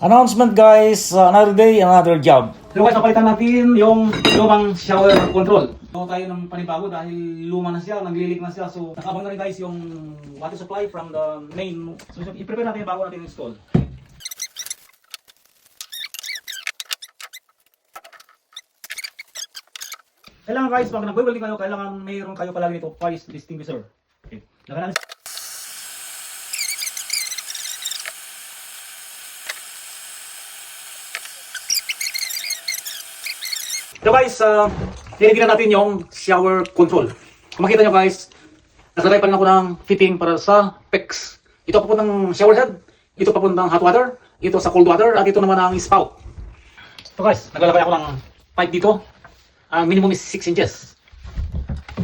Announcement guys, another day, another job. So guys, napalitan natin yung lumang shower control. So tayo ng panibago dahil luma na siya, naglilik na siya. So nakabang na rin guys yung water supply from the main. So i-prepare natin bago natin install. Kailangan guys, pag nag-welding kayo, kailangan mayroon kayo palagi nito fire extinguisher. Okay. Lagyan natin. So guys, nilagyan natin yung shower control. Kung makita nyo guys, nasalay pa rin ako ng fitting para sa PEX. Ito papuntang shower head, ito papuntang hot water, ito sa cold water, at ito naman ang spout. So guys, naglalagay ako ng pipe dito. Ang minimum is 6 inches.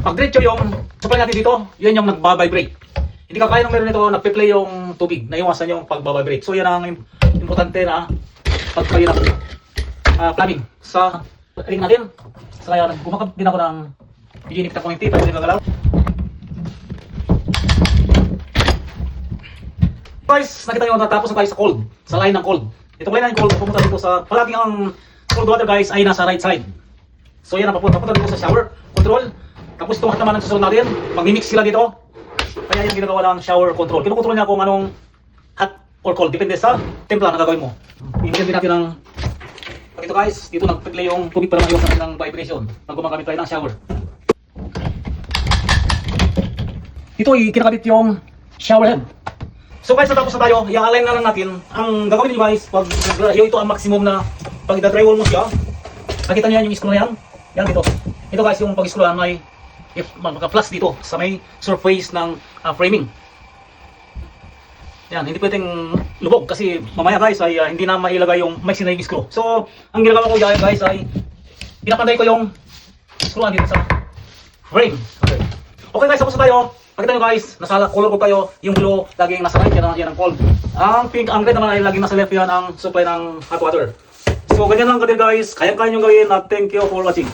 Pag diretso yung supply natin dito, yun yung nagbabibrate. Hindi ka kaya nung meron nito, nagpe-play yung tubig, naiwasan yung pagbabibrate. So yan ang importante na pag-play ng plumbing sa ring natin. So kaya gumagamit din ako ng hygienic na connective para hindi magalaw. Guys, nakita nyo natapos na tayo sa cold, sa line ng cold. Itong line ng cold, pumunta dito sa, palagi ang cold water guys ay nasa right side. So yan ang papunta dito sa shower control. Tapos itong hot naman ang susunod natin, magmimix sila dito. Kaya yung ginagawa ng shower control. Kinukontrol niya kung anong hot or cold, depende sa templa na gagawin mo. Ibigyan din natin ng ito guys, dito nagpe-play yung tubig para maiwasan ng vibration pag gumagamit tayo ng shower. Dito kinakabit yung shower head. So guys, natapos na tayo, i-align na lang natin. Ang gagawin niyo guys, pag ito ang maximum na pag i-drywall mo siya, nakita niyo yan yung screw na yan. Yan dito. Ito guys, yung pag-screwan may maka-plus dito sa may surface ng framing. Yan, hindi pwedeng lubog kasi mamaya guys ay hindi na mailagay yung may sinayong screw. So, ang ginagawa ko guys ay pinapanday ko yung screw dito sa frame. Okay guys, tapos na tayo. Pakita nyo guys, nasa color ko kayo, yung blue laging nasa right, yan ang cold. Ang pink, ang red naman ay laging nasa left, yan ang supply ng hot water. So, ganyan lang kadil guys, kaya-kaya nyo gawin at thank you for watching.